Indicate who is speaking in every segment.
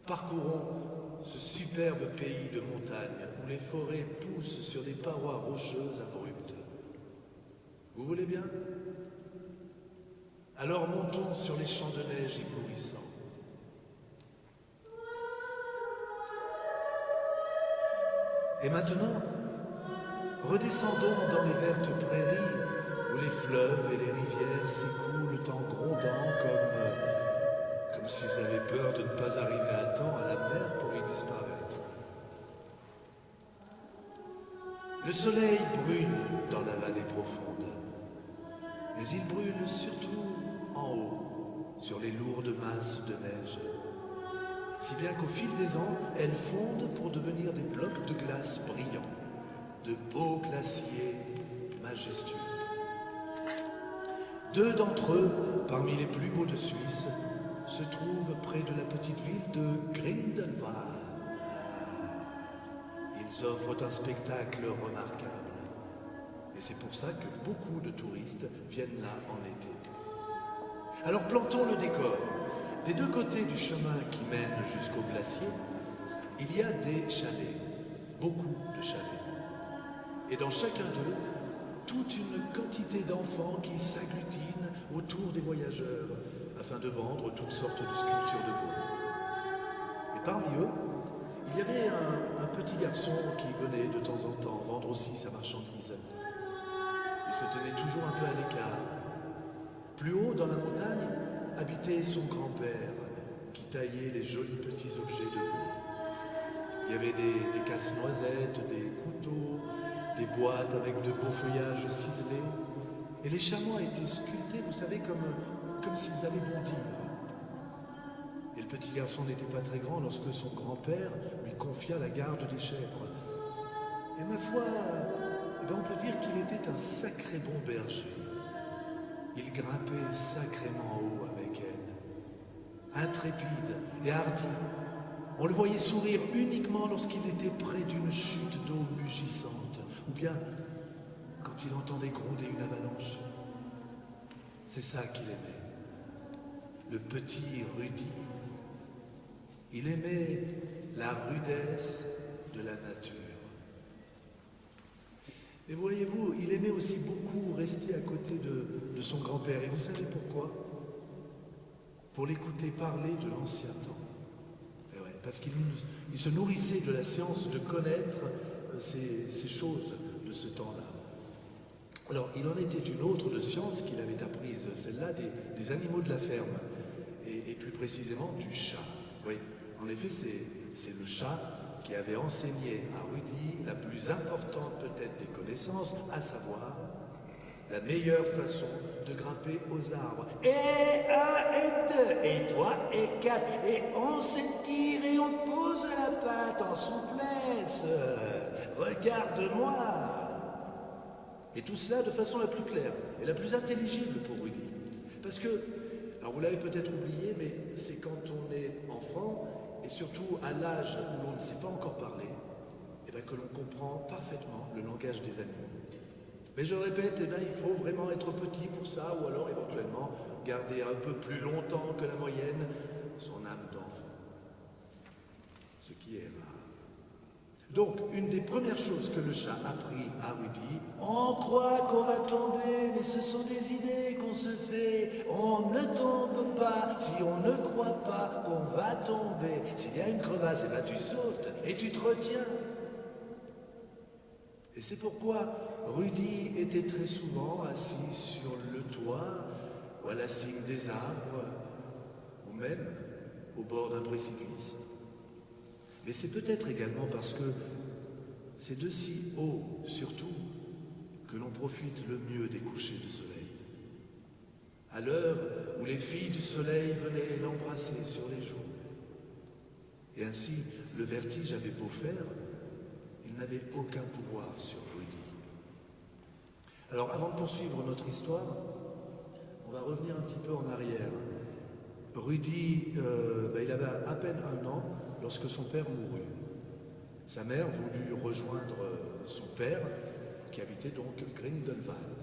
Speaker 1: Parcourons ce superbe pays de montagne où les forêts poussent sur des parois rocheuses abruptes. Vous voulez bien? Alors montons sur les champs de neige éblouissants. Et maintenant, redescendons dans les vertes prairies où les fleuves et les rivières s'écoulent en grondant comme s'ils avaient peur de ne pas arriver à temps à la mer pour y disparaître. Le soleil brûle dans la vallée profonde, mais il brûle surtout en haut, sur les lourdes masses de neige, si bien qu'au fil des ans, elles fondent pour devenir des blocs de glace brillants, de beaux glaciers majestueux. Deux d'entre eux, parmi les plus beaux de Suisse, se trouvent près de la petite ville de Grindelwald. Ils offrent un spectacle remarquable. Et c'est pour ça que beaucoup de touristes viennent là en été. Alors plantons le décor. Des deux côtés du chemin qui mène jusqu'au glacier, il y a des chalets, beaucoup de chalets. Et dans chacun d'eux, toute une quantité d'enfants qui s'agglutinent autour des voyageurs afin de vendre toutes sortes de sculptures de bois. Et parmi eux, il y avait un petit garçon qui venait de temps en temps vendre aussi sa marchandise. Il se tenait toujours un peu à l'écart. Plus haut dans la montagne habitait son grand-père qui taillait les jolis petits objets de bois. Il y avait des casse-noisettes, des couteaux, des boîtes avec de beaux feuillages ciselés. Et les chamois étaient sculptés, vous savez, comme s'ils allaient bondir. Et le petit garçon n'était pas très grand lorsque son grand-père lui confia la garde des chèvres. Et ma foi, on peut dire qu'il était un sacré bon berger. Il grimpait sacrément haut avec elle. Intrépide et hardi, on le voyait sourire uniquement lorsqu'il était près d'une chute d'eau mugissante, ou bien quand il entendait gronder une avalanche. C'est ça qu'il aimait, le petit Rudy. Il aimait la rudesse de la nature. Et voyez-vous, il aimait aussi beaucoup rester à côté de son grand-père. Et vous savez pourquoi? Pour l'écouter parler de l'ancien temps. Et ouais, parce qu'il se nourrissait de la science de connaître ces choses de ce temps-là. Alors, il en était une autre de science qu'il avait apprise, celle-là des animaux de la ferme, et plus précisément du chat. Oui, en effet, c'est le chat qui avait enseigné à Rudy la plus importante peut-être des connaissances, à savoir la meilleure façon de grimper aux arbres.
Speaker 2: Et un, et deux, et trois, et quatre, et on s'étire et on pose la patte en souplesse. Regarde-moi.
Speaker 1: Et tout cela de façon la plus claire et la plus intelligible pour Rudy. Parce que, alors vous l'avez peut-être oublié, mais c'est quand on est enfant, et surtout à l'âge où l'on ne sait pas encore parler, et bien que l'on comprend parfaitement le langage des animaux. Mais je répète, il faut vraiment être petit pour ça, ou alors éventuellement garder un peu plus longtemps que la moyenne son âme d'enfant. Ce qui est rare. Donc, une des premières choses que le chat apprit à Rudy,
Speaker 2: on croit qu'on va tomber, mais ce sont des idées qu'on se fait. On ne tombe pas si on ne croit pas qu'on va tomber. S'il y a une crevasse, tu sautes et tu te retiens.
Speaker 1: Et c'est pourquoi Rudy était très souvent assis sur le toit, ou à la cime des arbres, ou même au bord d'un précipice. Mais c'est peut-être également parce que c'est de si haut, surtout, que l'on profite le mieux des couchers de soleil. À l'heure où les filles du soleil venaient l'embrasser sur les joues. Et ainsi, le vertige avait beau faire, il n'avait aucun pouvoir sur Rudy. Alors, avant de poursuivre notre histoire, on va revenir un petit peu en arrière. Rudy, il avait à peine 1 an lorsque son père mourut. Sa mère voulut rejoindre son père, qui habitait donc Grindelwald.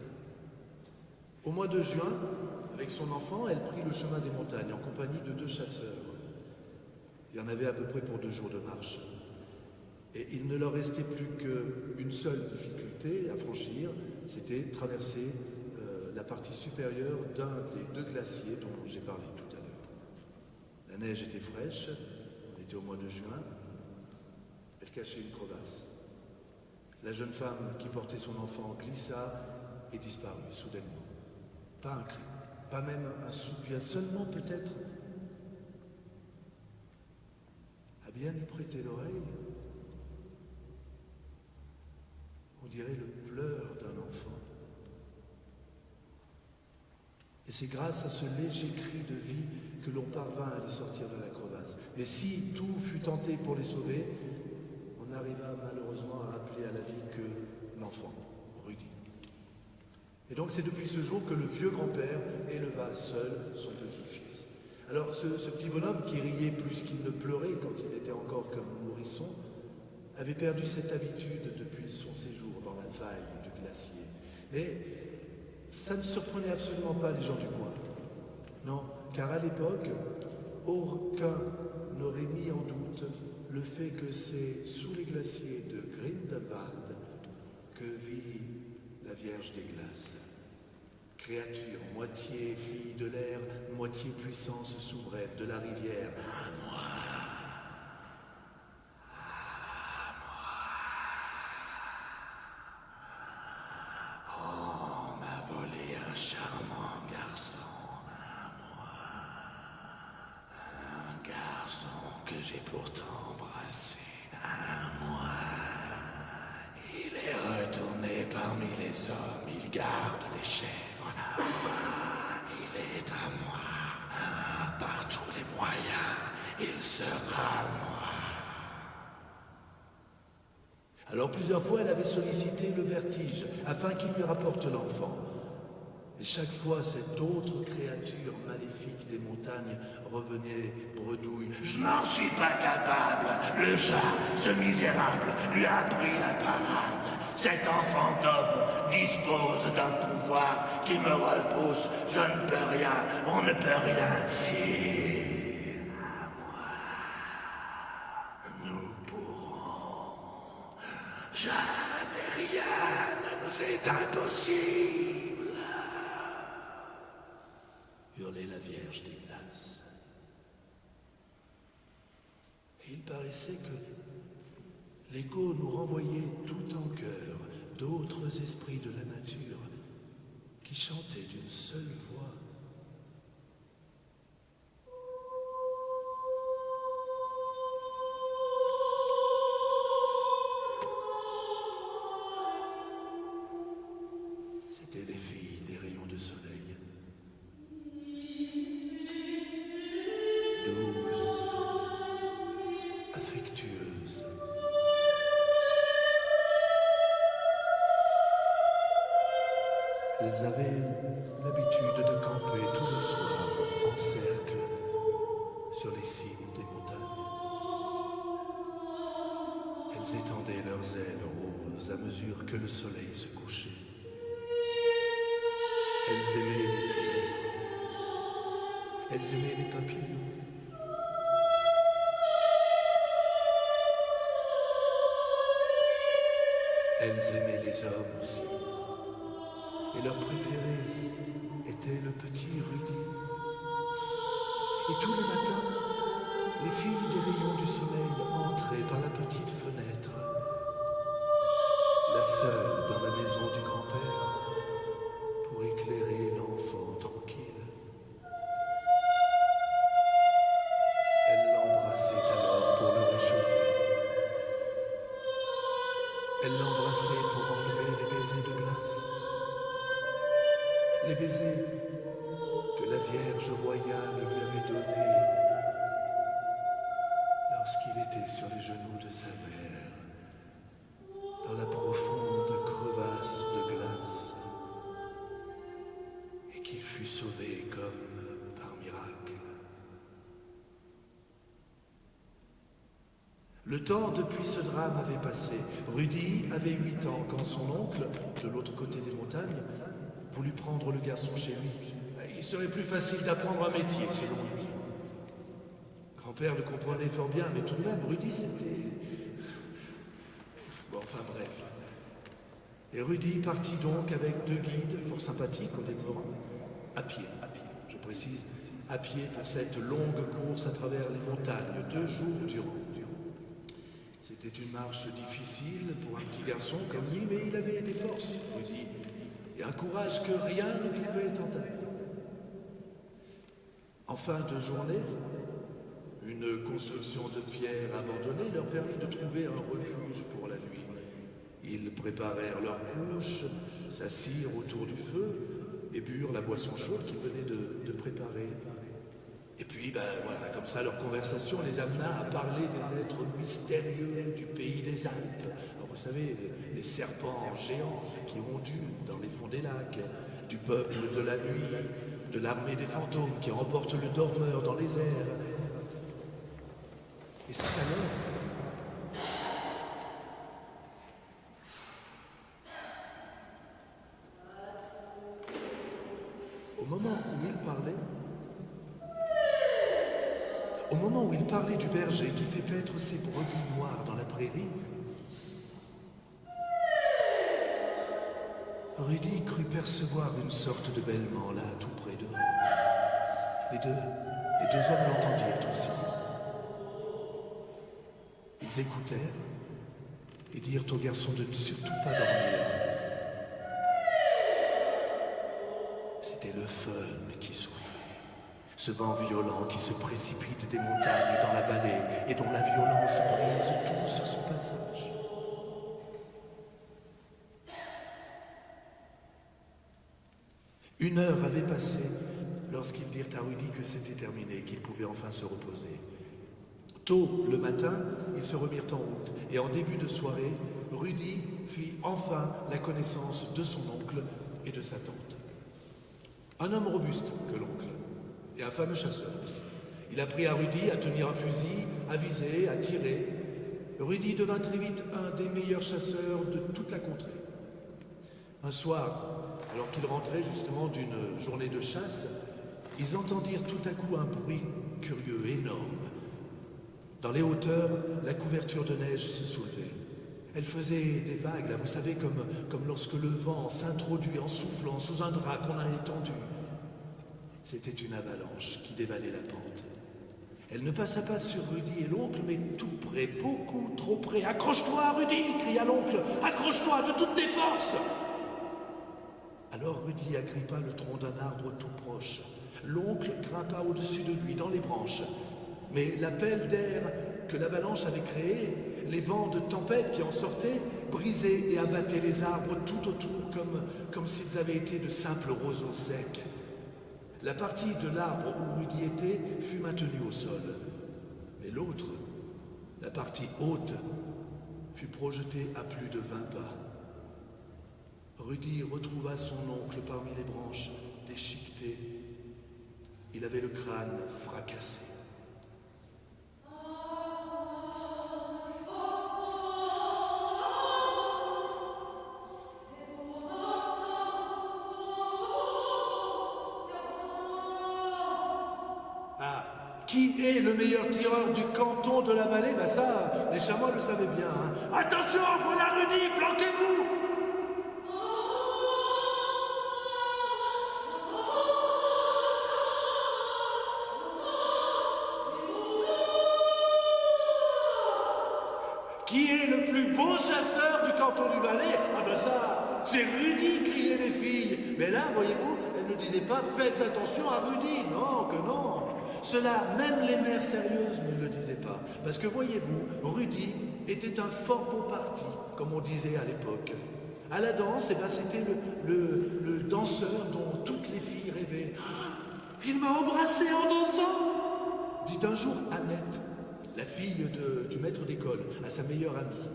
Speaker 1: Au mois de juin, avec son enfant, elle prit le chemin des montagnes en compagnie de 2 chasseurs. Il y en avait à peu près pour 2 jours de marche. Et il ne leur restait plus qu'une seule difficulté à franchir, c'était traverser la partie supérieure d'un des 2 glaciers dont j'ai parlé tout à l'heure. La neige était fraîche, on était au mois de juin, elle cachait une crevasse. La jeune femme qui portait son enfant glissa et disparut soudainement. Pas un cri, pas même un soupir, seulement peut-être à bien y prêter l'oreille. On dirait le pleur d'un enfant. Et c'est grâce à ce léger cri de vie que l'on parvint à les sortir de la crevasse. Et si tout fut tenté pour les sauver, on arriva malheureusement à rappeler à la vie que l'enfant, Rudy. Et donc c'est depuis ce jour que le vieux grand-père éleva seul son petit-fils. Alors ce petit bonhomme qui riait plus qu'il ne pleurait quand il était encore comme nourrisson, avait perdu cette habitude depuis son séjour dans la faille du glacier. Mais ça ne surprenait absolument pas les gens du coin. Non, car à l'époque, aucun n'aurait mis en doute le fait que c'est sous les glaciers de Grindelwald que vit la Vierge des Glaces. Créature, moitié fille de l'air, moitié puissance souveraine de la rivière. À moi.
Speaker 2: Charmant garçon, à moi, un garçon que j'ai pourtant embrassé, à moi. Il est retourné parmi les hommes, il garde les chèvres, à moi. Il est à moi, par tous les moyens, il sera à moi.
Speaker 1: Alors plusieurs fois, elle avait sollicité le vertige afin qu'il lui rapporte l'enfant. Et chaque fois, cette autre créature maléfique des montagnes revenait bredouille.
Speaker 2: Je n'en suis pas capable. Le chat, ce misérable, lui a pris la parade. Cet enfant d'homme dispose d'un pouvoir qui me repousse. Je ne peux rien, on ne peut rien faire. À moi, nous pourrons. Jamais rien ne nous est impossible.
Speaker 1: Hurlait la Vierge des Glaces. Et il paraissait que l'écho nous renvoyait tout en chœur d'autres esprits de la nature qui chantaient d'une seule voix. C'étaient les filles des rayons de soleil. Douces, affectueuses. Elles avaient l'habitude de camper tous les soirs en cercle sur les cimes des montagnes. Elles étendaient leurs ailes roses à mesure que le soleil se couchait. Elles aimaient les fleurs. Elles aimaient les papillons. Elles aimaient les hommes aussi. Et leur préféré était le petit Rudy. Et tous les matins, les filles des rayons du soleil entraient par la petite fenêtre. La seule dans la maison du grand-père pour éclairer l'enfant tranquille. Elle l'embrassait alors pour le réchauffer. Elle l'embrassait pour enlever les baisers de glace. Les baisers que la Vierge royale lui avait donnés lorsqu'il était sur les genoux de sa mère, dans la profonde crevasse de glace, et qu'il fut sauvé comme par miracle. Le temps depuis ce drame avait passé. Rudy avait 8 ans quand son oncle, de l'autre côté des montagnes, voulut prendre le garçon chez lui. Il serait plus facile d'apprendre un métier, selon lui. père le comprenait fort bien, mais tout de même, Rudy, c'était... Bon, enfin bref. Et Rudy partit donc avec 2 guides, fort sympathiques honnêtement, à pied, je précise, à pied pour cette longue course à travers les montagnes, 2 jours durant. C'était une marche difficile pour un petit garçon comme lui, mais il avait des forces, Rudy, et un courage que rien ne pouvait entamer. En fin de journée, une construction de pierre abandonnée leur permit de trouver un refuge pour la nuit. Ils préparèrent leurs couches, s'assirent autour du feu et burent la boisson chaude qu'ils venaient de préparer. Et puis, voilà, comme ça, leur conversation les amena à parler des êtres mystérieux du pays des Alpes. Alors, vous savez, les serpents géants qui ondulent dans les fonds des lacs, du peuple de la nuit, de l'armée des fantômes qui emporte le dormeur dans les airs. Et c'est alors au moment où il parlait du berger qui fait paître ses brebis noires dans la prairie, Rudy crut percevoir une sorte de bêlement là, tout près d'eux. Les deux hommes l'entendirent aussi. Ils écoutèrent et dirent au garçon de ne surtout pas dormir. C'était le fun qui soufflait. Ce vent violent qui se précipite des montagnes dans la vallée et dont la violence brise tout sur son passage. Une heure avait passé lorsqu'ils dirent à Rudy que c'était terminé, qu'il pouvait enfin se reposer. Tôt le matin, ils se remirent en route et en début de soirée, Rudy fit enfin la connaissance de son oncle et de sa tante. Un homme robuste que l'oncle, et un fameux chasseur aussi. Il apprit à Rudy à tenir un fusil, à viser, à tirer. Rudy devint très vite un des meilleurs chasseurs de toute la contrée. Un soir, alors qu'ils rentraient justement d'une journée de chasse, ils entendirent tout à coup un bruit curieux, énorme. Dans les hauteurs, la couverture de neige se soulevait. Elle faisait des vagues, là, vous savez, comme lorsque le vent s'introduit en soufflant sous un drap qu'on a étendu. C'était une avalanche qui dévalait la pente. Elle ne passa pas sur Rudy et l'oncle, mais tout près, beaucoup trop près. « Accroche-toi, Rudy !» cria l'oncle. « Accroche-toi de toutes tes forces !» Alors Rudy agrippa le tronc d'un arbre tout proche. L'oncle grimpa au-dessus de lui, dans les branches. Mais l'appel d'air que l'avalanche avait créé, les vents de tempête qui en sortaient, brisaient et abattaient les arbres tout autour, comme s'ils avaient été de simples roseaux secs. La partie de l'arbre où Rudy était fut maintenue au sol. Mais l'autre, la partie haute, fut projetée à plus de 20 pas. Rudy retrouva son oncle parmi les branches, déchiqueté. Il avait le crâne fracassé. Qui est le meilleur tireur du canton de la vallée? Ça, les chamois le savaient bien. Attention, voilà Rudy, planquez-vous! Qui est le plus beau chasseur du canton du Valais? Ça, c'est Rudy, criaient les filles. Mais là, voyez-vous, elles ne disaient pas « faites attention à Rudy ». Non, que non. Cela, même les mères sérieuses ne le disaient pas. Parce que, voyez-vous, Rudy était un fort beau parti, comme on disait à l'époque. À la danse, c'était le danseur dont toutes les filles rêvaient. « Il m'a embrassé en dansant !» dit un jour Annette, la fille du maître d'école, à sa meilleure amie.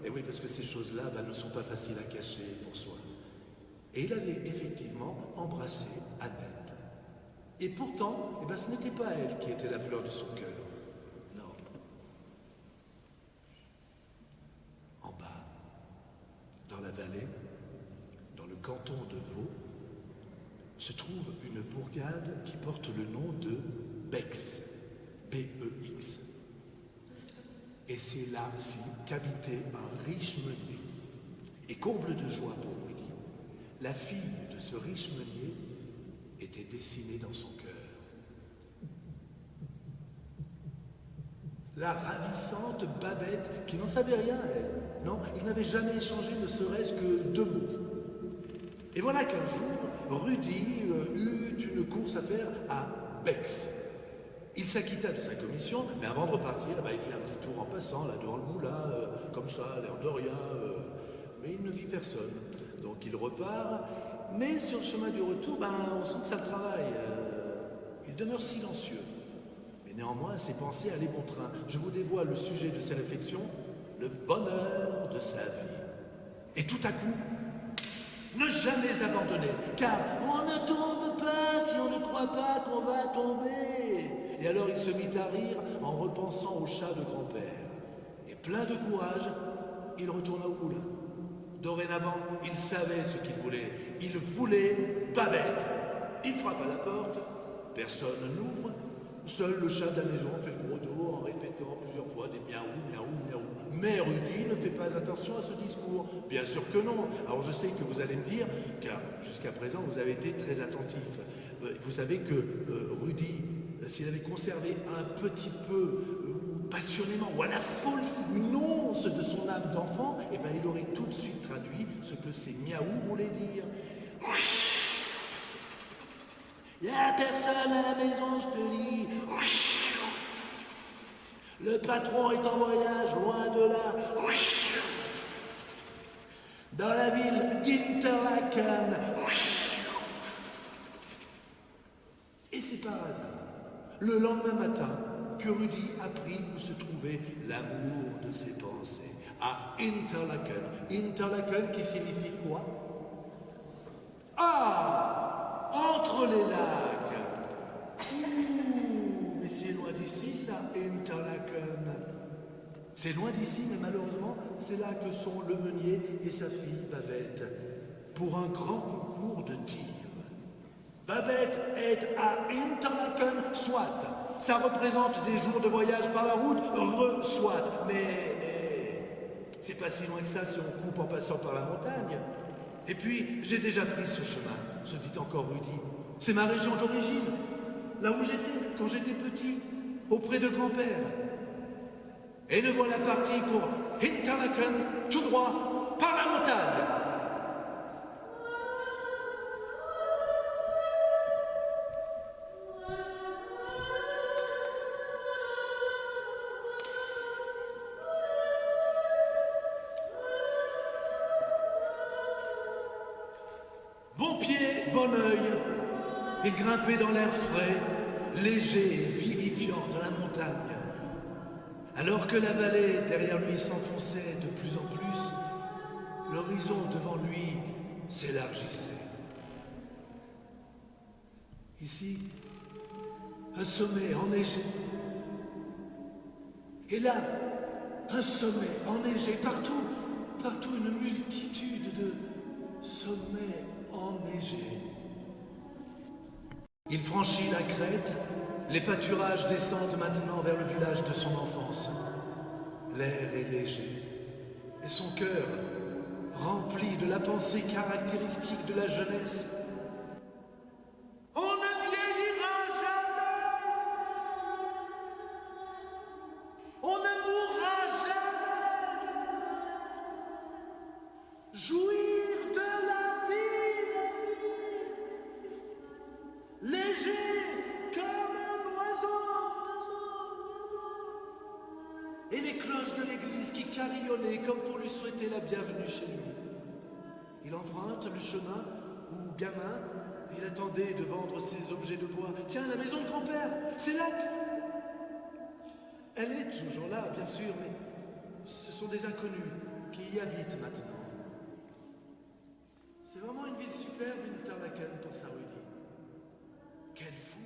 Speaker 1: Et oui, parce que ces choses-là ne sont pas faciles à cacher pour soi. Et il avait effectivement embrassé Annette. Et pourtant, ce n'était pas elle qui était la fleur de son cœur. Non. En bas, dans la vallée, dans le canton de Vaud, se trouve une bourgade qui porte le nom de Bex. P-E-X. Et c'est là-ci qu'habitait un riche meunier. Et comble de joie pour Rudy, la fille de ce riche meunier était dessinée dans son cœur. La ravissante Babette, qui n'en savait rien, elle. Non, ils n'avaient jamais échangé ne serait-ce que 2 mots. Et voilà qu'un jour, Rudy eut une course à faire à Bex. Il s'acquitta de sa commission, mais avant de repartir, il fit un petit tour en passant, là, devant le moulin, comme ça, l'air de rien, mais il ne vit personne. Donc il repart, mais sur le chemin du retour, on sent que ça le travaille. Il demeure silencieux. Mais néanmoins, ses pensées allaient bon train. Je vous dévoile le sujet de ses réflexions, le bonheur de sa vie. Et tout à coup, ne jamais abandonner, car on ne tombe pas si on ne croit pas qu'on va tomber. Et alors il se mit à rire en repensant au chat de grand-père. Et plein de courage, il retourna au moulin. Dorénavant, il savait ce qu'il voulait. Il voulait Babette. Il frappe à la porte, personne n'ouvre. Seul le chat de la maison fait le gros dos en répétant plusieurs fois des miaou, miaou, miaou. Mais Rudy ne fait pas attention à ce discours. Bien sûr que non. Alors je sais que vous allez me dire, car jusqu'à présent vous avez été très attentif. Vous savez que Rudy, s'il avait conservé un petit peu, passionnément, ou à la folie, une once de son âme d'enfant, il aurait tout de suite traduit ce que ces miaou voulaient dire. Il n'y a personne à la maison, je te dis. Le patron est en voyage, loin de là. Dans la ville d'Interlaken. Et c'est par hasard, le lendemain matin, que Rudy apprit où se trouvait l'amour de ses pensées. À Interlaken. Interlaken qui signifie quoi? Ah! Entre les lacs. Ouh, mais c'est loin d'ici, ça, Interlaken. C'est loin d'ici, mais malheureusement, c'est là que sont le meunier et sa fille, Babette, pour un grand concours de tir. Babette est à Interlaken, soit. Ça représente des jours de voyage par la route, soit. Mais c'est pas si loin que ça si on coupe en passant par la montagne. Et puis, j'ai déjà pris ce chemin, se dit encore Rudy. C'est ma région d'origine, là où j'étais quand j'étais petit, auprès de grand-père. Et nous voilà partis pour Interlaken, tout droit, par la montagne. Bon pied, bon œil, il grimpait dans l'air frais, léger et vivifiant de la montagne. Alors que la vallée derrière lui s'enfonçait de plus en plus, l'horizon devant lui s'élargissait. Ici, un sommet enneigé. Et là, un sommet enneigé. Partout une multitude de sommets enneigés. Il franchit la crête. Les pâturages descendent maintenant vers le village de son enfance. L'air est léger, et son cœur, rempli de la pensée caractéristique de la jeunesse. On ne vieillira jamais, on ne mourra jamais. Jouir de la vie, léger. Et les cloches de l'église qui carillonnaient comme pour lui souhaiter la bienvenue chez lui. Il emprunte le chemin où, gamin, il attendait de vendre ses objets de bois. Tiens, la maison de grand-père, c'est là Elle est toujours là, bien sûr, mais ce sont des inconnus qui y habitent maintenant. C'est vraiment une ville superbe, Interlaken, pensa Rudy. Quelle foule,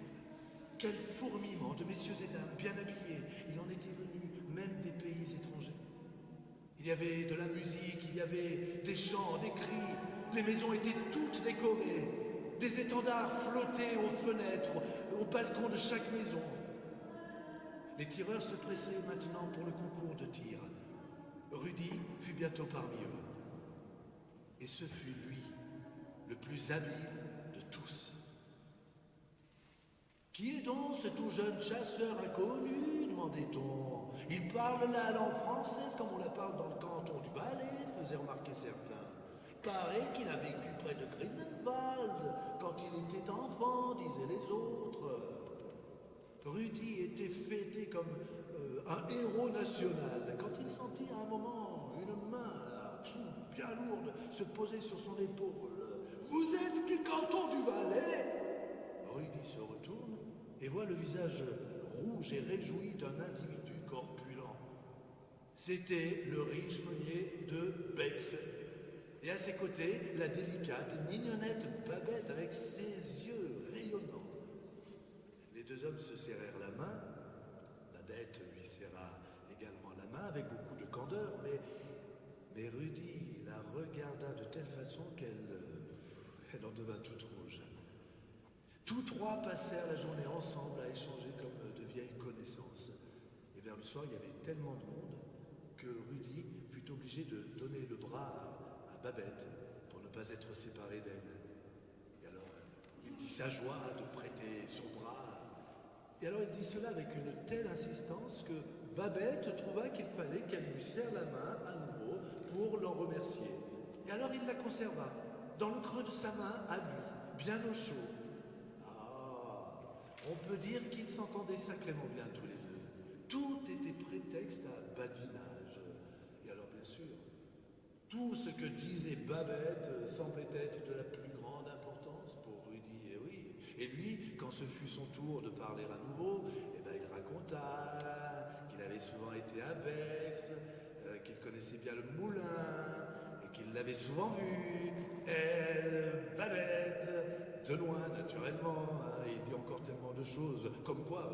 Speaker 1: quel fourmillement de messieurs et dames bien habillés. Il en était venu même des pays étrangers. Il y avait de la musique, il y avait des chants, des cris. Les maisons étaient toutes décorées. Des étendards flottaient aux fenêtres, au balcon de chaque maison. Les tireurs se pressaient maintenant pour le concours de tir. Rudy fut bientôt parmi eux. Et ce fut lui, le plus habile de tous. Qui est donc ce tout jeune chasseur inconnu, demandait-on. Il parle la langue française comme on la parle dans le canton du Valais, faisaient remarquer certains. Il paraît qu'il a vécu près de Grindelwald quand il était enfant, disaient les autres. Rudy était fêté comme un héros national quand il sentit à un moment une main là, bien lourde se poser sur son épaule. « Vous êtes du canton du Valais ?» Rudy se retourne et voit le visage rouge et réjoui d'un individu corpulent. C'était le riche meunier de Bex. Et à ses côtés, la délicate et mignonnette Babette avec ses yeux rayonnants. Les deux hommes se serrèrent la main. Babette lui serra également la main avec beaucoup de candeur, mais Rudy la regarda de telle façon qu'elle en devint toute rouge. Tous trois passèrent la journée ensemble à échanger comme de vieilles connaissances. Et vers le soir, il y avait tellement de monde que Rudy fut obligé de donner le bras à Babette pour ne pas être séparé d'elle. Et alors, il dit sa joie de prêter son bras. Et alors, il dit cela avec une telle insistance que Babette trouva qu'il fallait qu'elle lui serre la main à nouveau pour l'en remercier. Et alors, il la conserva dans le creux de sa main à lui, bien au chaud. On peut dire qu'ils s'entendaient sacrément bien tous les deux. Tout était prétexte à badinage. Et alors, bien sûr, tout ce que disait Babette semblait être de la plus grande importance pour Rudy. Et oui. Et lui, quand ce fut son tour de parler à nouveau, il raconta qu'il avait souvent été à Bex, qu'il connaissait bien le moulin, et qu'il l'avait souvent vu. Elle, Babette, de loin, naturellement. Il dit encore tellement de choses. Comme quoi,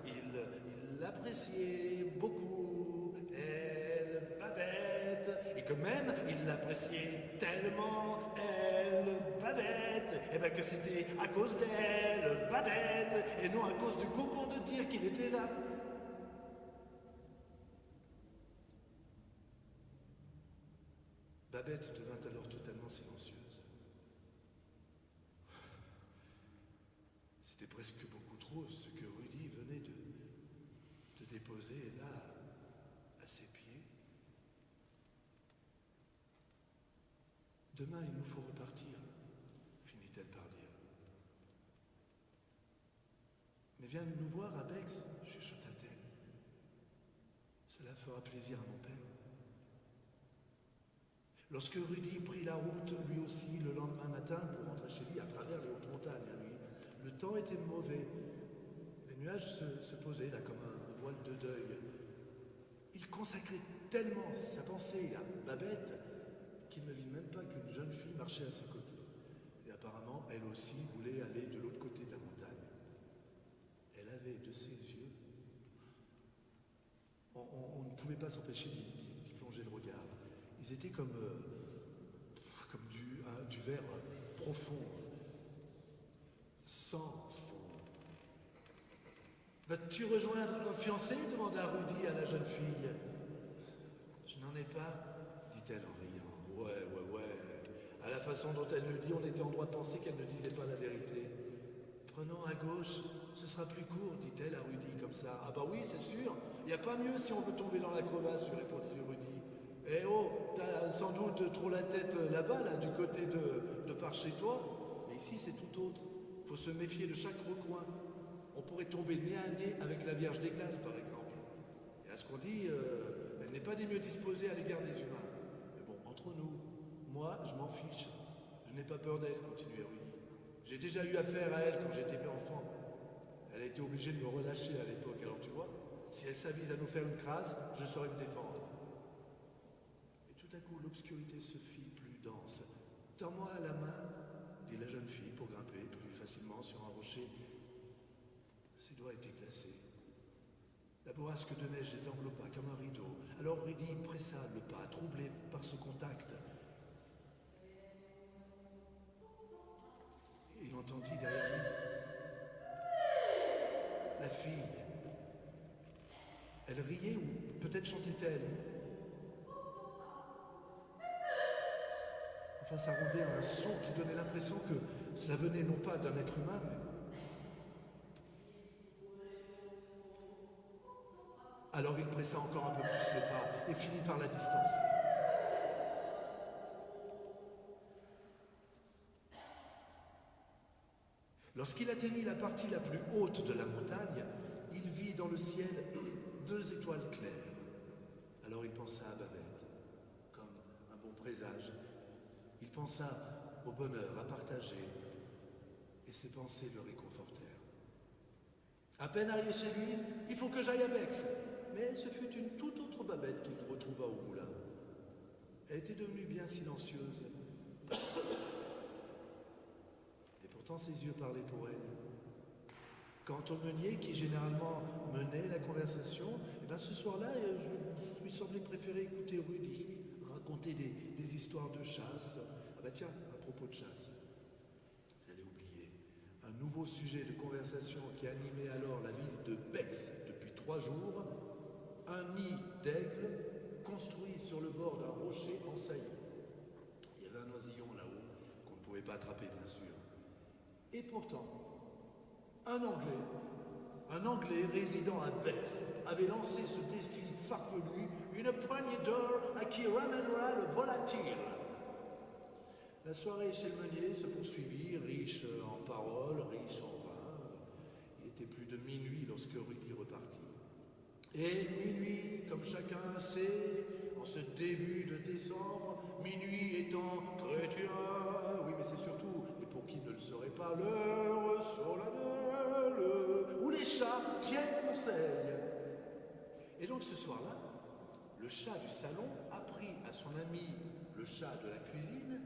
Speaker 1: il l'appréciait beaucoup. Elle, Babette. Et que même, il l'appréciait tellement. Elle, Babette. Que c'était à cause d'elle, Babette. Et non à cause du concours de tir qu'il était là. Babette devint alors totalement silencieuse. C'était presque beaucoup trop ce que Rudy venait de déposer là, à ses pieds. Demain, il nous faut repartir, finit-elle par dire. Mais viens nous voir à Bex, chuchota-t-elle. Cela fera plaisir à mon père. Lorsque Rudy prit la route, lui aussi, le lendemain matin, pour rentrer chez lui à travers les hautes montagnes, le temps était mauvais. Les nuages se posaient là comme un voile de deuil. Il consacrait tellement sa pensée à Babette qu'il ne vit même pas qu'une jeune fille marchait à ses côtés. Et apparemment, elle aussi voulait aller de l'autre côté de la montagne. Elle avait de ses yeux... On ne pouvait pas s'empêcher d'y plonger le regard. Ils étaient comme du verre profond, sans fond. Vas-tu rejoindre un fiancé demanda Rudy à la jeune fille. Je n'en ai pas, dit-elle en riant. Ouais. À la façon dont elle le dit, on était en droit de penser qu'elle ne disait pas la vérité. Prenons à gauche, ce sera plus court, dit-elle à Rudy comme ça. Ah bah oui, c'est sûr, il n'y a pas mieux si on veut tomber dans la crevasse, répondit Rudy. Eh oh, t'as sans doute trop la tête là-bas, là, du côté de par chez toi. Mais ici, c'est tout autre. Faut se méfier de chaque recoin. On pourrait tomber nez à nez avec la Vierge des Glaces, par exemple. Et à ce qu'on dit, elle n'est pas des mieux disposée à l'égard des humains. Mais bon, entre nous, moi, je m'en fiche. Je n'ai pas peur d'elle, continuait Rudy. J'ai déjà eu affaire à elle quand j'étais enfant. Elle a été obligée de me relâcher à l'époque. Alors tu vois, si elle s'avise à nous faire une crasse, je saurais me défendre. Tout à coup, l'obscurité se fit plus dense. « Tends-moi la main, » dit la jeune fille pour grimper plus facilement sur un rocher. Ses doigts étaient glacés. La bourrasque de neige les enveloppa comme un rideau. Alors Rudy pressa le pas, troublé par ce contact. Il entendit derrière lui la fille Elle riait ou peut-être chantait-elle. Enfin, ça rendait un son qui donnait l'impression que cela venait non pas d'un être humain, mais... Alors il pressa encore un peu plus le pas et finit par la distancer. Lorsqu'il atteignit la partie la plus haute de la montagne, il vit dans le ciel 2 étoiles claires. Alors il pensa à Babette, comme un bon présage. Il pensa au bonheur à partager, et ses pensées le réconfortèrent. À peine arrivé chez lui, il faut que j'aille à Bex. Mais ce fut une toute autre Babette qu'il retrouva au moulin. Elle était devenue bien silencieuse. Et pourtant ses yeux parlaient pour elle. Quant au meunier qui généralement menait la conversation, ce soir-là, je lui semblais préférer écouter Rudy raconter des histoires de chasse. Tiens, à propos de chasse, j'allais oublier. Un nouveau sujet de conversation qui animait alors la ville de Bex depuis 3 jours, un nid d'aigle construit sur le bord d'un rocher en saillie. Il y avait un oisillon là-haut qu'on ne pouvait pas attraper, bien sûr. Et pourtant, un Anglais résidant à Bex avait lancé ce défi farfelu, une poignée d'or à qui ramènera le volatile. La soirée chez le meunier se poursuivit, riche en paroles, riche en vin. Il était plus de minuit lorsque Rudy repartit. Et minuit, comme chacun sait, en ce début de décembre, minuit étant chrétien, oui mais c'est surtout, et pour qui ne le saurait pas, l'heure solennelle, où les chats tiennent conseil. Et donc ce soir-là, le chat du salon apprit à son ami, le chat de la cuisine,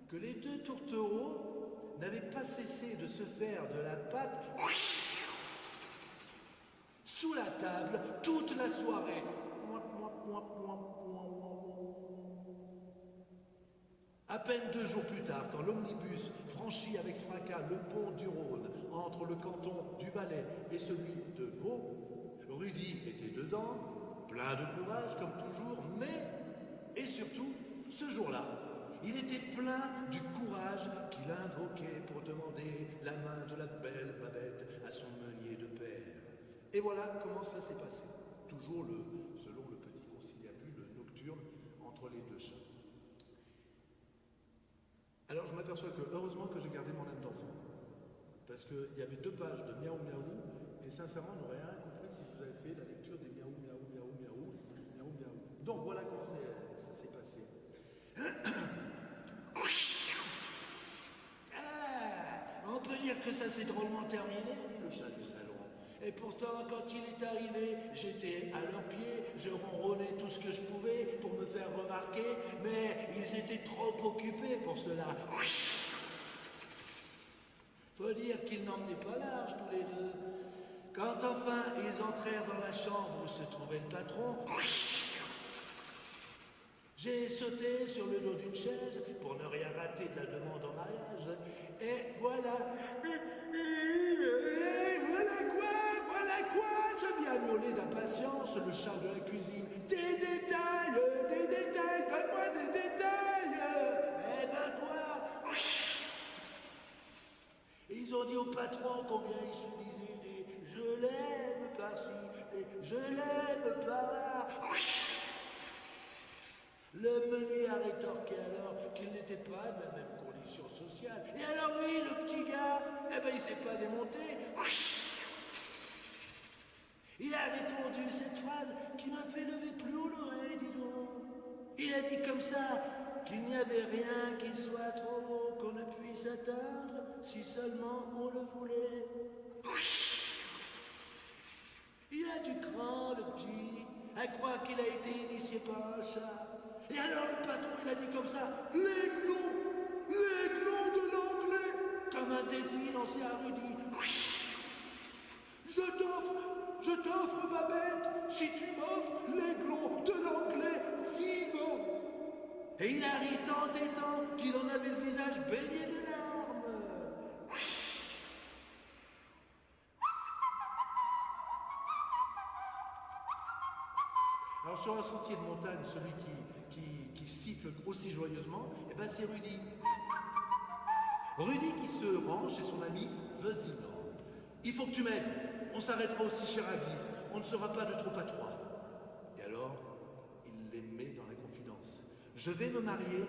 Speaker 1: que les 2 tourtereaux n'avaient pas cessé de se faire de la pâte sous la table toute la soirée. À peine 2 jours plus tard, quand l'omnibus franchit avec fracas le pont du Rhône entre le canton du Valais et celui de Vaud, Rudy était dedans, plein de courage comme toujours, mais, et surtout, ce jour-là, il était plein du courage qu'il invoquait pour demander la main de la belle Babette à son meunier de père. Et voilà comment cela s'est passé. Toujours selon le petit conciliabule nocturne entre les 2 chats. Alors je m'aperçois que heureusement que j'ai gardé mon âme d'enfant. Parce qu'il y avait 2 pages de miaou miaou, et sincèrement on n'aurait rien compris si je vous avais fait la lecture des miaou miaou miaou miaou miaou miaou. Donc voilà comment ça s'est passé. On peut dire que ça s'est drôlement terminé, dit le chat du salon. Et pourtant, quand il est arrivé, j'étais à leurs pieds, je ronronnais tout ce que je pouvais pour me faire remarquer, mais ils étaient trop occupés pour cela. Faut dire qu'ils n'emmenaient pas large tous les 2. Quand enfin ils entrèrent dans la chambre où se trouvait le patron, j'ai sauté sur le dos d'une chaise pour ne rien rater de la demande en mariage. Et voilà. Et voilà quoi, je viens miauler d'impatience le chat de la cuisine. Des détails, donne-moi des détails. Eh ben quoi. Et ils ont dit au patron combien ils se disaient des je l'aime par-ci, et je l'aime par-là. Le meunier a rétorqué alors qu'il n'était pas de la même condition sociale. Et alors lui, le petit gars, il s'est pas démonté. Il a répondu cette phrase qui m'a fait lever plus haut l'oreille, dis donc. Il a dit comme ça qu'il n'y avait rien qui soit trop haut qu'on ne puisse atteindre si seulement on le voulait. Il a du cran, le petit, à croire qu'il a été initié par un chat. Et alors le patron, il a dit comme ça, l'églon de l'anglais, comme un défi lancé à Rudy. Je t'offre, Babette, si tu m'offres l'églon de l'anglais vivant. Et il a ri tant et tant qu'il en avait le visage baigné de larmes. Alors sur un sentier de montagne, celui qui siffle aussi joyeusement, eh ben c'est Rudy. Rudy qui se rend chez son ami Vesinor. Il faut que tu m'aides. On s'arrêtera aussi chez Ragli. On ne sera pas de trop à trois. Et alors, il les met dans la confidence. Je vais me marier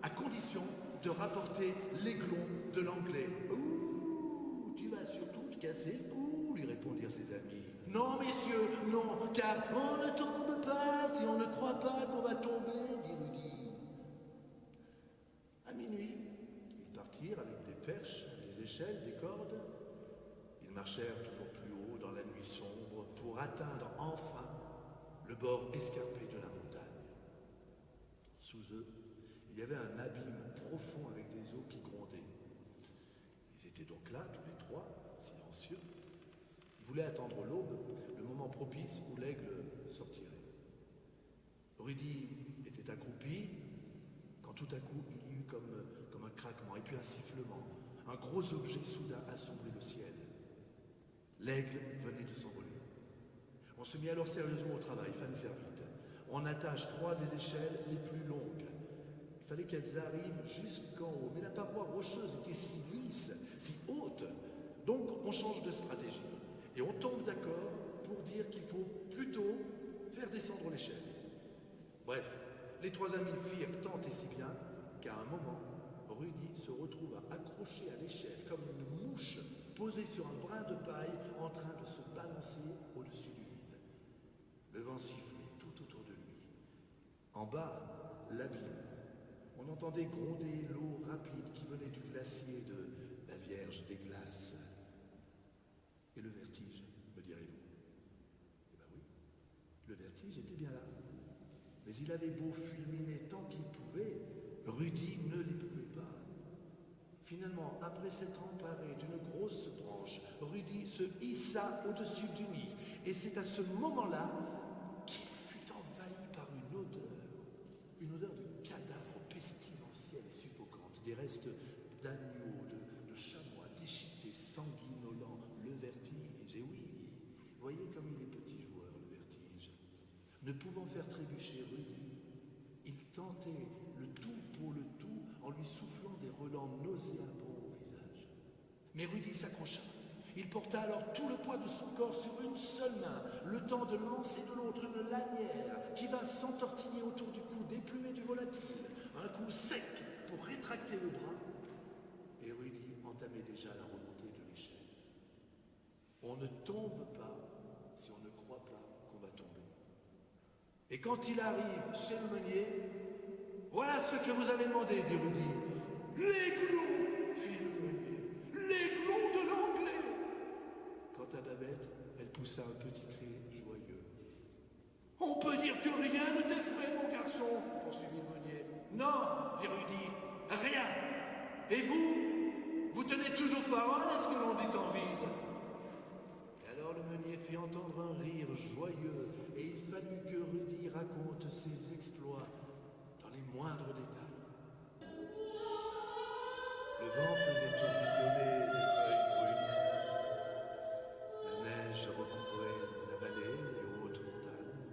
Speaker 1: à condition de rapporter l'aiglon de l'anglais. Ouh, tu vas surtout te casser le cou, lui répondirent ses amis. Non, messieurs, non, car on ne tombe pas si on ne croit pas qu'on va tomber, dit Rudy. À minuit, ils partirent avec des perches, des échelles, des cordes. Ils marchèrent toujours plus haut dans la nuit sombre pour atteindre enfin le bord escarpé de la montagne. Sous eux, il y avait un abîme profond avec des eaux qui grondaient. Ils étaient donc là, tous les trois, silencieux. Ils voulaient attendre l'aube, le moment propice où l'aigle sortirait. Rudy était accroupi, quand tout à coup il y eut comme un craquement et puis un sifflement. Un gros objet soudain assombrit le ciel. L'aigle venait de s'envoler. On se mit alors sérieusement au travail, il fallait faire vite. On attache 3 des échelles les plus longues. Il fallait qu'elles arrivent jusqu'en haut. Mais la paroi rocheuse était si lisse, si haute. Donc on change de stratégie. Et on tombe d'accord pour dire qu'il faut plutôt faire descendre l'échelle. Bref, les 3 amis firent tant et si bien qu'à un moment, Rudy se retrouva accroché à l'échelle comme une mouche posée sur un brin de paille en train de se balancer au-dessus du vide. Le vent sifflait tout autour de lui. En bas, l'abîme. On entendait gronder l'eau rapide qui venait du glacier de la Vierge des Glaces. Et le vertige, me direz-vous? Eh bien oui, le vertige était bien là. Mais il avait beau fulminer tant qu'il pouvait, Rudy ne les pouvait pas. Finalement, après s'être emparé d'une grosse branche, Rudy se hissa au-dessus du nid. Et c'est à ce moment-là qu'il fut envahi par une odeur de cadavre pestilentielle et suffocante, des restes d'agneaux, de chamois déchiquetés, sanguinolents, le vertige. Et oui, voyez comme il est petit joueur, le vertige. Ne pouvant faire trébucher Rudy, il tentait le tout pour le tout en lui soufflant des relents nauséabonds au visage. Mais Rudy s'accrocha. Il porta alors tout le poids de son corps sur une seule main, le temps de lancer de l'autre une lanière qui vint s'entortiller autour du cou déplué du volatile. Un coup sec pour rétracter le bras. Et Rudy entamait déjà la remontée de l'échelle. On ne tombe pas si on ne croit pas qu'on va tomber. Et quand il arrive chez le meunier, voilà ce que vous avez demandé, dit Rudy. L'aiglon, fit le meunier. L'aiglon de l'anglais. Quant à Babette, elle poussa un petit cri joyeux. On peut dire que rien ne t'effraie, mon garçon, poursuivit le meunier. Non, dit Rudy, rien. Et vous, vous tenez toujours parole à ce que l'on dit en ville. Alors le meunier fit entendre un rire joyeux, et il fallut que Rudy raconte ses exploits dans les moindres détails. Le vent faisait tourbillonner les feuilles brunes. La neige recouvrait la vallée et les hautes montagnes.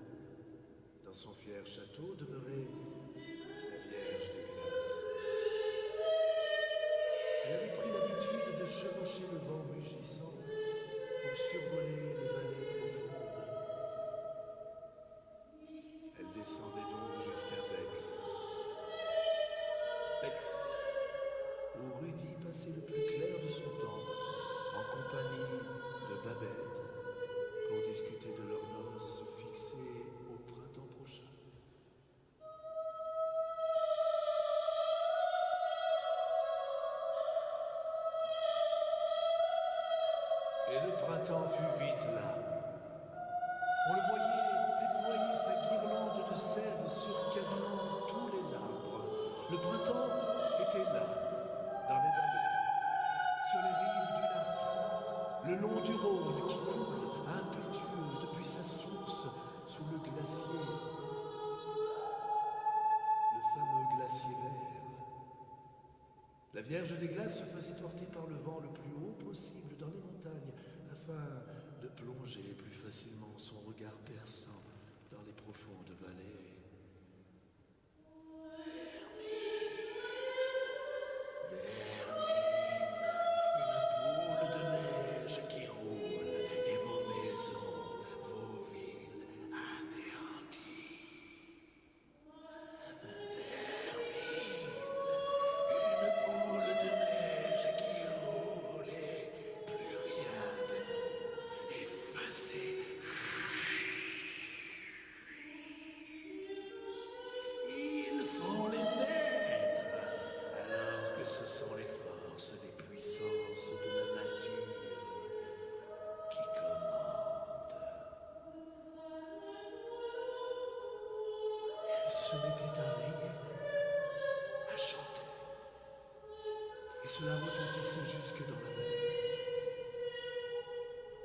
Speaker 1: Dans son fier château demeurait la Vierge des Glaces. Elle avait pris l'habitude de chevaucher le vent rugissant pour survoler les vallées profondes. Elle descendait donc jusqu'à Bex. Bex, où Rudy passait le plus clair de son temps en compagnie de Babette pour discuter de leurs noces fixées au printemps prochain. Et le printemps fut vite là. On le voyait déployer sa guirlande de sève sur quasiment tous les arbres. Le printemps était là, dans les vallées, sur les rives du lac, le long du Rhône qui coule impétueux depuis sa source sous le glacier, le fameux glacier vert. La Vierge des Glaces se faisait porter par le vent le plus haut possible dans les montagnes afin de plonger plus facilement son regard perçant dans les profonde vallée. Vermine, une boule de neige qui roule, et vos maisons, vos villes anéanties. Vermine, une boule de neige qui roule, et plus rien de vous effacé. Ils font les maîtres, alors que ce sont les forces des puissances de la nature qui commandent. Elle se mettait à rire, à chanter, et cela retentissait jusque dans la vallée.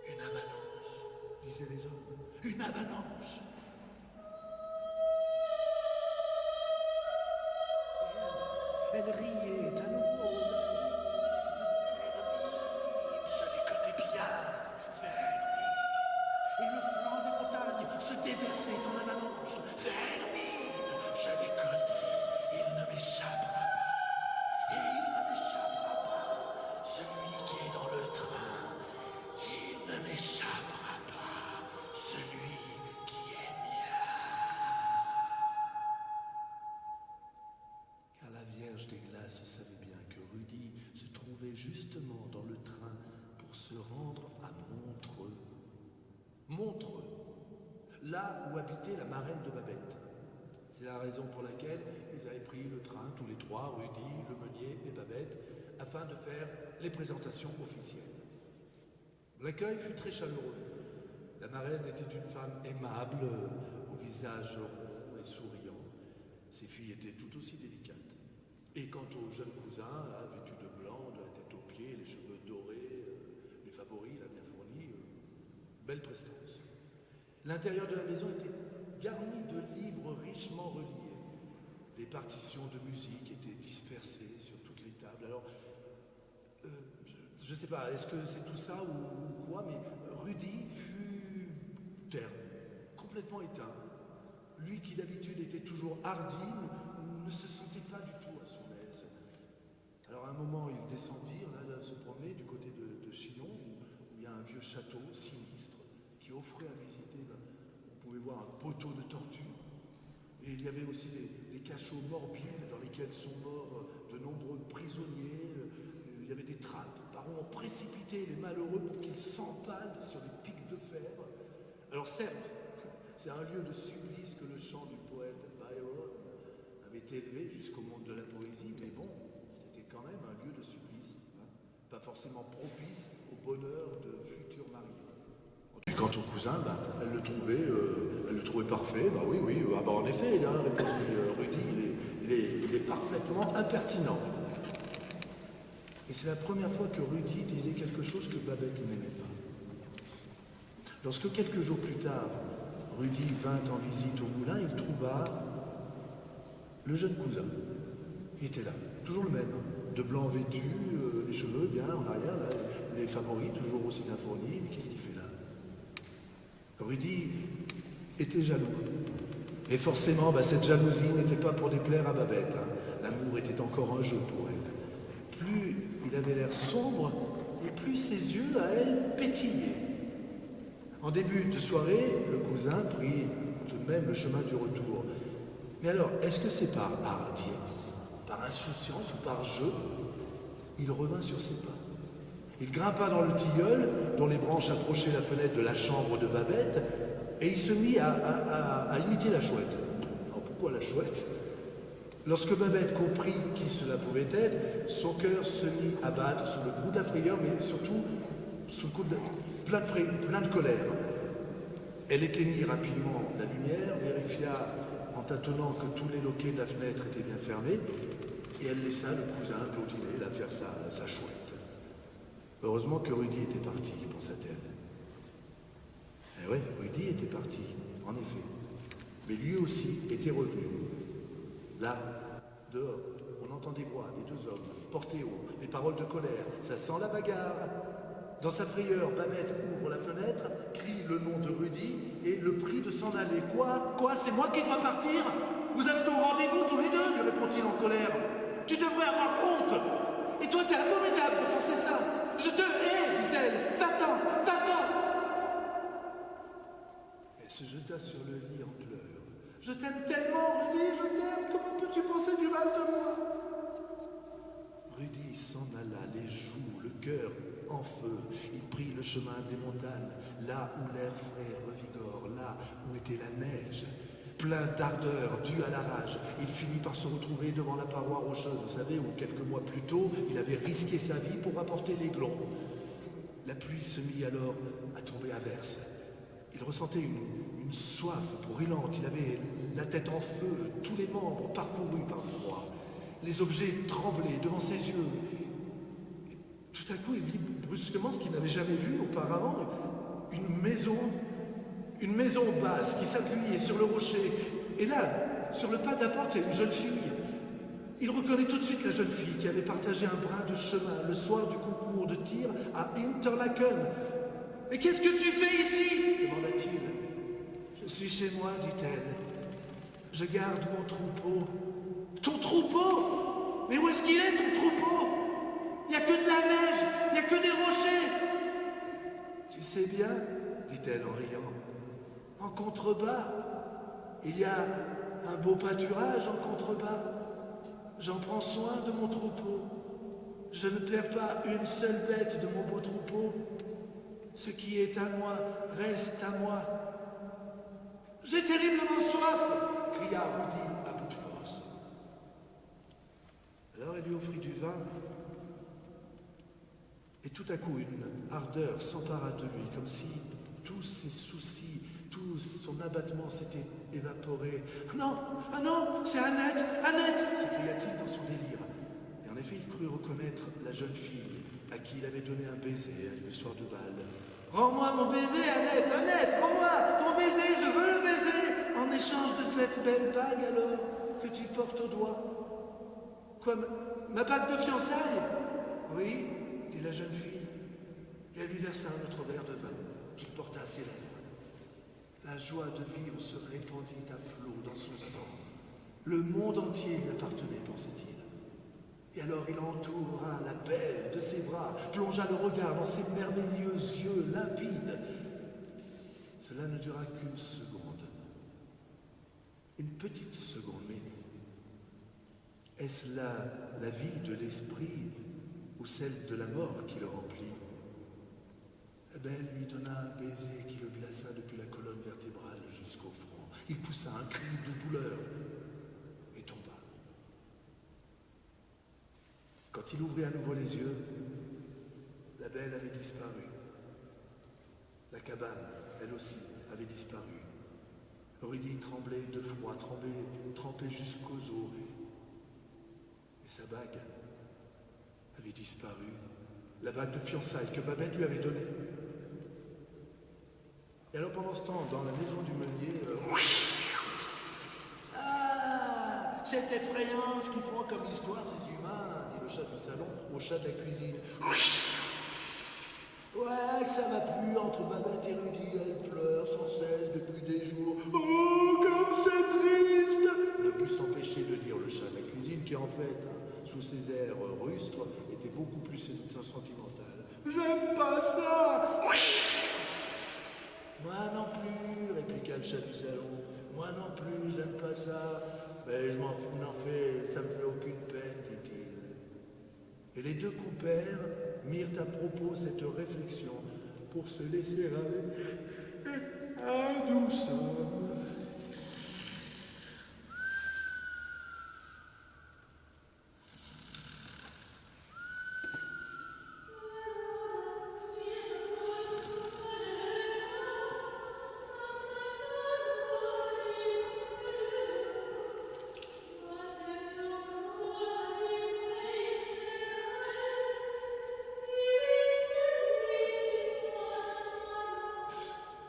Speaker 1: Une avalanche, disaient les hommes, une avalanche. Elle riait à nouveau. Vermine, je les connais bien, Vermine. Et le flanc des montagnes se déversait en avalanche. Vermine, je les connais, il ne m'échappera pas. Et il ne m'échappera pas. Celui qui est dans le train, il ne m'échappera pas. Celui qui est mien. Car la Vierge des Glaces savait bien que Rudy se trouvait justement dans le train pour se rendre à Montreux. Montreux, là où habitait la marraine de Babette. C'est la raison pour laquelle ils avaient pris le train, tous les trois, Rudy, le meunier et Babette, afin de faire les présentations officielles. L'accueil fut très chaleureux. La marraine était une femme aimable, au visage rond et souriant. Ses filles étaient tout aussi délicates. Et quant au jeune cousin, là, vêtu de blanc, de la tête aux pieds, les cheveux dorés, les favoris, la bien fournie, belle prestance. L'intérieur de la maison était garni de livres richement reliés. Les partitions de musique étaient dispersées sur toutes les tables. Alors, je ne sais pas, est-ce que c'est tout ça ou quoi, mais Rudy fut terne, complètement éteint. Lui qui d'habitude était toujours hardi, ne se sentait pas du tout à son aise. Alors à un moment, ils descendirent, là, se promener du côté de Chillon, où il y a un vieux château sinistre qui offrait à visiter. On pouvait voir un poteau de tortue. Et il y avait aussi des cachots morbides dans lesquels sont morts de nombreux prisonniers. Il y avait des trappes par où on précipitait les malheureux pour qu'ils s'empalent sur des pics de fer. Alors certes, c'est un lieu de supplice que le chant du poète Byron avait élevé jusqu'au monde de la poésie, mais bon, c'était quand même un lieu de supplice, hein, pas forcément propice au bonheur de futurs mariés. Et quant au cousin, elle le trouvait parfait. Oui, en effet, hein, répondit Rudy, il est parfaitement impertinent. Et c'est la première fois que Rudy disait quelque chose que Babette n'aimait pas. Lorsque quelques jours plus tard, Rudy vint en visite au moulin, il trouva le jeune cousin. Il était là, toujours le même, hein, de blanc vêtu, les cheveux bien en arrière, là, les favoris toujours aussi bien fournis. Mais qu'est-ce qu'il fait là? Rudy était jaloux. Et forcément, cette jalousie n'était pas pour déplaire à Babette. Hein. L'amour était encore un jeu pour elle. Plus il avait l'air sombre, et plus ses yeux, à elle, pétillaient. En début de soirée, le cousin prit tout de même le chemin du retour. Mais alors, est-ce que c'est par hardiesse, par insouciance ou par jeu? Il revint sur ses pas. Il grimpa dans le tilleul, dont les branches approchaient la fenêtre de la chambre de Babette, et il se mit à imiter la chouette. Alors pourquoi la chouette? Lorsque Babette comprit qui cela pouvait être, son cœur se mit à battre sous le coup de la frayeur, mais surtout sous le coup de plein de colère. Elle éteignit rapidement la lumière, vérifia en tâtonnant que tous les loquets de la fenêtre étaient bien fermés, et elle laissa le cousin claudiner, là, faire sa chouette. Heureusement que Rudy était parti, pensa-t-elle. Eh oui, Rudy était parti, en effet. Mais lui aussi était revenu. Là, dehors, on entend des voix des deux hommes, portées haut, des paroles de colère. Ça sent la bagarre. Dans sa frayeur, Babette ouvre la fenêtre, crie le nom de Rudy et le prie de s'en aller. Quoi, c'est moi qui dois partir? Vous avez donc rendez-vous tous les deux, lui répond-il en colère. Tu devrais avoir honte. Et toi, t'es abominable de penser ça. Je te hais, dit-elle. Va-t'en. Elle se jeta sur le lit en pleurs. Je t'aime tellement, Rudy, je t'aime. Comment peux-tu penser du mal de moi? Rudy s'en alla, les joues, le cœur en feu. Il prit le chemin des montagnes, là où l'air frais revigore, là où était la neige. Plein d'ardeur, due à la rage, il finit par se retrouver devant la paroi rocheuse, vous savez, où quelques mois plus tôt, il avait risqué sa vie pour apporter l'aiglon. La pluie se mit alors à tomber à verse. Il ressentait une soif brûlante, il avait la tête en feu, tous les membres parcourus par le froid. Les objets tremblaient devant ses yeux. Et tout à coup, il vit brusquement ce qu'il n'avait jamais vu auparavant, une maison basse qui s'appuyait sur le rocher. Et là, sur le pas de la porte, il y a une jeune fille. Il reconnaît tout de suite la jeune fille qui avait partagé un brin de chemin le soir du concours de tir à Interlaken. « Mais qu'est-ce que tu fais ici » demanda-t-il. « Je suis chez moi, dit-elle. Je garde mon troupeau. »« Ton troupeau ? Mais où est-ce qu'il est, ton troupeau ? Il n'y a que de la neige, il n'y a que des rochers. »« Tu sais bien, dit-elle en riant, en contrebas, il y a un beau pâturage en contrebas. J'en prends soin de mon troupeau. Je ne perds pas une seule bête de mon beau troupeau. Ce qui est à moi reste à moi. J'ai terriblement soif, cria Rudy à bout de force. Alors elle lui offrit du vin, et tout à coup une ardeur s'empara de lui, comme si tous ses soucis, tout son abattement s'était évaporé. « Ah non, c'est Annette, s'écria-t-il dans son délire. Et en effet, il crut reconnaître la jeune fille à qui il avait donné un baiser le soir de bal. « Rends-moi mon baiser, Annette, rends-moi ton baiser, je veux le baiser, en échange de cette belle bague alors que tu portes au doigt. »« Quoi, ma bague de fiançailles ?»« Oui, dit la jeune fille, et elle lui versa un autre verre de vin qu'il porta à ses lèvres. La joie de vivre se répandit à flots dans son sang. Le monde entier lui appartenait, pensait-il. Et alors il entoura la belle de ses bras, plongea le regard dans ses merveilleux yeux limpides. Cela ne dura qu'une seconde. Une petite seconde, mais est-ce là la vie de l'esprit ou celle de la mort qui le remplit? La belle lui donna un baiser qui le glaça depuis la colonne vertébrale jusqu'au front. Il poussa un cri de douleur et tomba. Quand il ouvrit à nouveau les yeux, la belle avait disparu. La cabane, elle aussi, avait disparu. Rudy tremblait de froid, trempé jusqu'aux os. Et sa bague avait disparu. La bague de fiançailles que Babette lui avait donnée. Et alors pendant ce temps, dans la maison du meunier... Ah, c'est effrayant ce qu'ils font comme histoire, ces humains, dit le chat du salon au chat de la cuisine. Ouais, que ça va plus entre Babette et Rudy, elle pleure sans cesse depuis des jours. Oh, comme c'est triste! Ne put s'empêcher de dire le chat de la cuisine, qui en fait, sous ses airs rustres, était beaucoup plus sentimental. J'aime pas ça! Moi non plus, répliqua le chat du salon. Moi non plus, j'aime pas ça. Mais je m'en fais, ça me fait aucune peine, dit-il. Et les deux compères mirent à propos cette réflexion pour se laisser aller. Ah, nous sommes.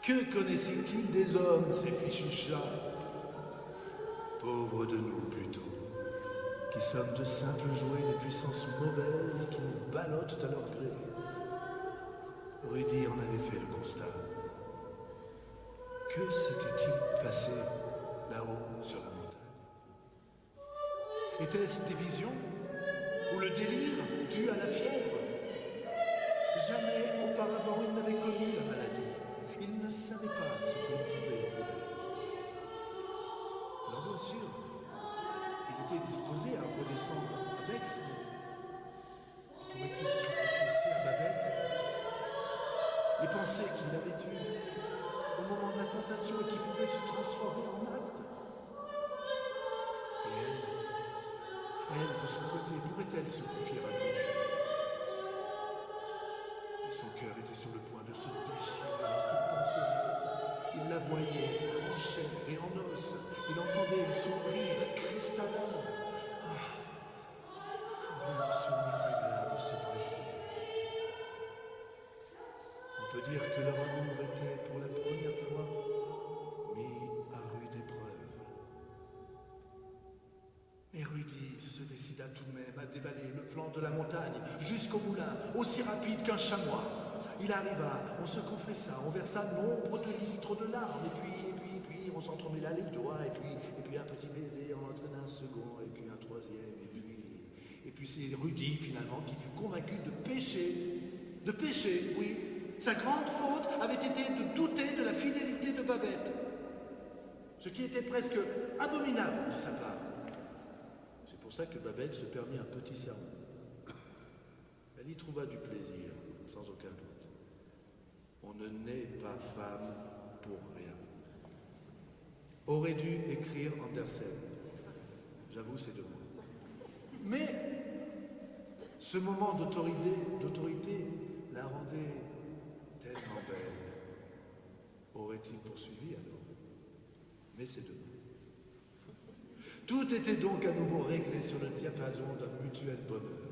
Speaker 1: Que connaissait-il des hommes, ces fichus chats? Pauvres de nous, plutôt, qui sommes de simples jouets des puissances mauvaises qui nous ballottent à leur gré. Rudy en avait fait le constat. Que s'était-il passé là-haut sur la montagne? Était-ce des visions? Ou le délire dû à la fièvre? Jamais auparavant il n'avait connu la maladie. Il ne savait pas ce qu'on pouvait éprouver. Alors bien sûr, il était disposé à redescendre à Bex. Pourrait-il tout confesser à Babette? Les pensées qu'il avait eues au moment de la tentation et qui pouvaient se transformer en acte. Et elle, de son côté, pourrait-elle se confier à lui? Et son cœur était sur le point de se déchirer lorsqu'il pensait à elle. Il la voyait en chair et en os. Il entendait son rire cristallin. Combien de souvenirs agréables se dressaient. On peut dire que leur amour était pour la première fois mis à rude épreuve. Mais Rudy se décida tout de même à dévaler le flanc de la montagne jusqu'au moulin, aussi rapide qu'un chamois. Il arriva, on se confessa, on versa nombre de litres de larmes, et puis, on s'entremêla les doigts, et puis un petit baiser en entraîna un second, et puis un troisième, et puis c'est Rudy finalement qui fut convaincu de pécher, oui. Sa grande faute avait été de douter de la fidélité de Babette, ce qui était presque abominable de sa part. C'est pour ça que Babette se permit un petit sermon. Elle y trouva du plaisir, sans aucun doute. On ne naît pas femme pour rien. Aurait dû écrire Andersen. J'avoue, c'est de moi. Mais ce moment d'autorité la rendait tellement belle. Aurait-il poursuivi alors? Mais c'est de moi. Tout était donc à nouveau réglé sur le diapason d'un mutuel bonheur.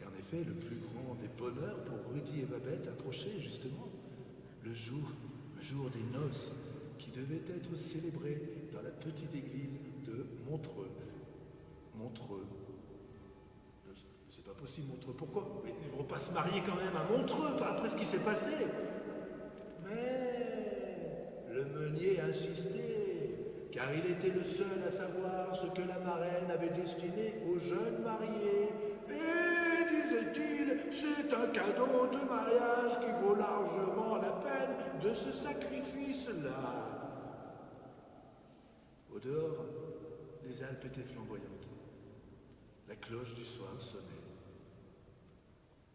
Speaker 1: Et en effet, le plus grand des bonheurs pour Rudy et Babette approchait justement le jour des noces qui devaient être célébrées dans la petite église de Montreux. Montreux. C'est pas possible, Montreux. Pourquoi? Mais ils ne vont pas se marier quand même à Montreux, pas après ce qui s'est passé. Mais le meunier insistait, car il était le seul à savoir ce que la marraine avait destiné aux jeunes mariés. Et, disait-il, c'est un cadeau de mariage qui vaut largement la peine de ce sacrifice-là. Au dehors, les Alpes étaient flamboyantes. La cloche du soir sonnait.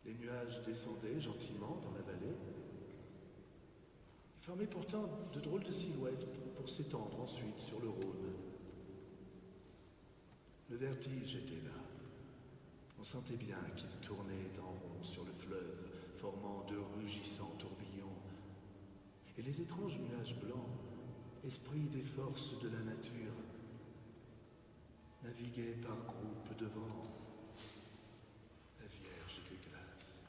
Speaker 1: Les nuages descendaient gentiment dans la vallée. Ils formaient pourtant de drôles de silhouettes pour s'étendre ensuite sur le Rhône. Le vertige était là. On sentait bien qu'il tournait en rond sur le fleuve, formant de rugissants tourbillons. Et les étranges nuages blancs, esprits des forces de la nature, naviguaient par groupes devant la Vierge des Glaces.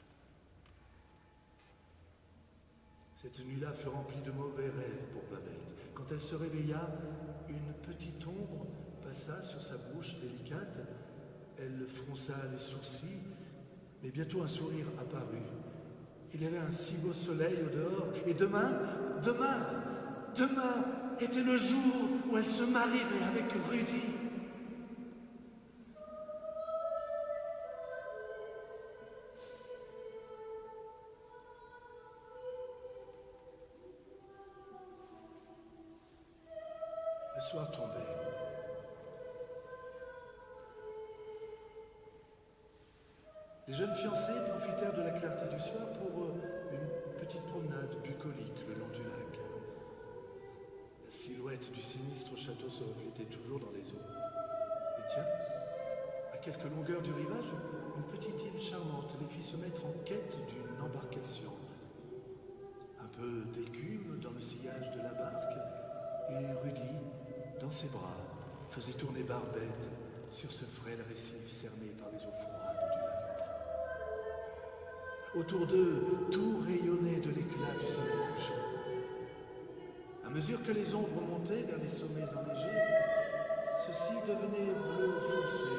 Speaker 1: Cette nuit-là fut remplie de mauvais rêves pour Babette. Quand elle se réveilla, une petite ombre passa sur sa bouche délicate. Elle fronça les sourcils, mais bientôt un sourire apparut. Il y avait un si beau soleil au dehors, et demain était le jour où elle se marierait avec Rudy. Le soir tombait. Les jeunes fiancés profitèrent de la clarté du soir pour une petite promenade bucolique le long du lac. La silhouette du sinistre château se reflétait toujours dans les eaux. Et tiens, à quelques longueurs du rivage, une petite île charmante les fit se mettre en quête d'une embarcation. Un peu d'écume dans le sillage de la barque, et Rudy, dans ses bras, faisait tourner Barbette sur ce frêle récif cerné par les eaux froides du lac. Autour d'eux, tout rayonnait de l'éclat du soleil couchant. À mesure que les ombres montaient vers les sommets enneigés, ceux-ci devenaient bleu foncé.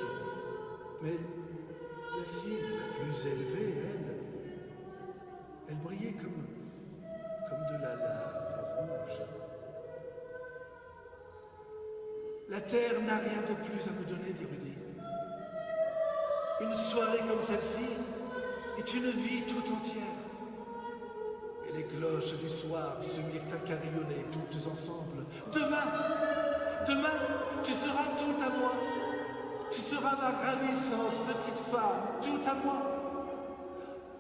Speaker 1: Mais la cime la plus élevée, elle comme de la lave rouge. La terre n'a rien de plus à me donner, dit Rudy. Une soirée comme celle-ci est une vie tout entière. Et les cloches du soir se mirent à carillonner toutes ensemble. Demain, tu seras tout à moi. Tu seras ma ravissante petite femme, tout à moi.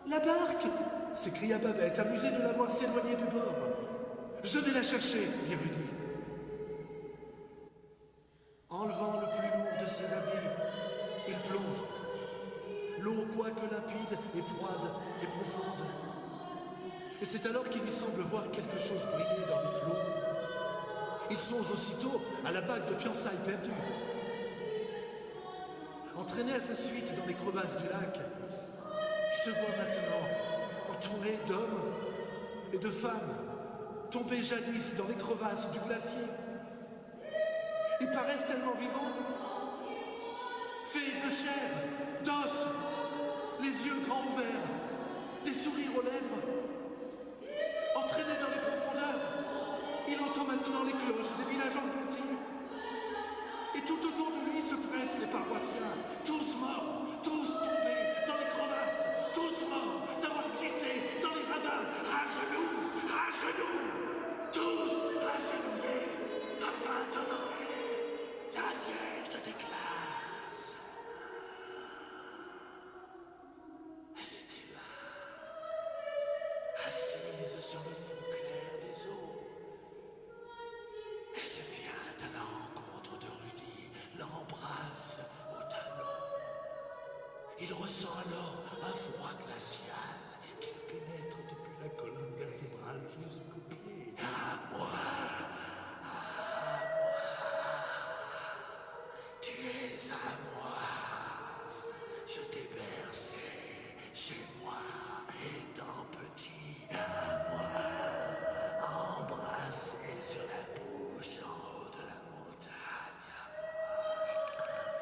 Speaker 1: La barque, s'écria Babette, amusée de la voir s'éloigner du bord. Je vais la chercher, dit Rudy. Enlevant le plus lourd de ses habits, il plonge. L'eau, quoique limpide, est froide et profonde. Et c'est alors qu'il lui semble voir quelque chose briller dans les flots. Il songe aussitôt à la bague de fiançailles perdue. Entraîné à sa suite dans les crevasses du lac, il se voit maintenant entouré d'hommes et de femmes, tombés jadis dans les crevasses du glacier. Ils paraissent tellement vivants, faits de chair, d'os, les yeux grands ouverts, des sourires aux lèvres. Entraîné dans les profondeurs, il entend maintenant les cloches des villages engloutis. Et tout autour de lui se pressent les paroissiens, tous morts, tous tombés dans les crevasses, tous morts d'avoir glissé dans les ravins, à genoux, tous agenouillés, afin d'honorer la Vierge des glaces. Elle était là, assise sur le fond clair des eaux. Elle vient à la rencontre de Rudy, l'embrasse au talon. Il ressent alors un froid glacial qui pénètre depuis la colonne vertébrale jusqu'aux pieds. À moi, tu es à moi. Je t'ai bercé chez moi, étant petit. À moi, embrassé sur la bouche en haut de la montagne. À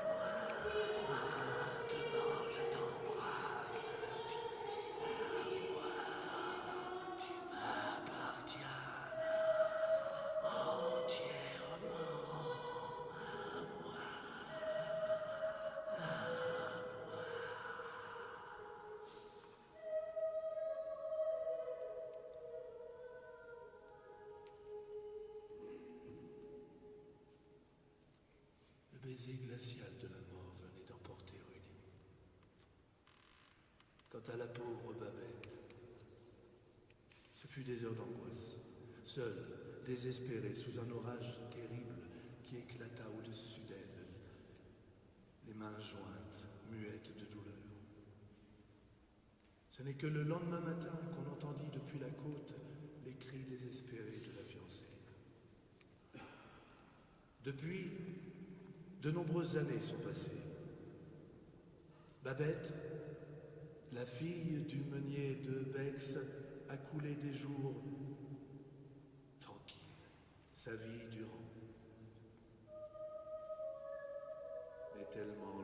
Speaker 1: moi, maintenant je t'embrasse le pied. À moi, tu m'appartiens entièrement. À moi. Le baiser glacial de la mort venait d'emporter Rudy. Quant à la pauvre Babette, ce fut des heures d'angoisse, seule, désespérée sous un orage terrible qui éclata au-dessus d'elle, les mains jointes, muettes de douleur. Ce n'est que le lendemain matin qu'on entendit depuis la côte les cris désespérés de la fiancée. Depuis, de nombreuses années sont passées. Babette, la fille du meunier de Bex, a coulé des jours tranquilles, sa vie durant. Mais tellement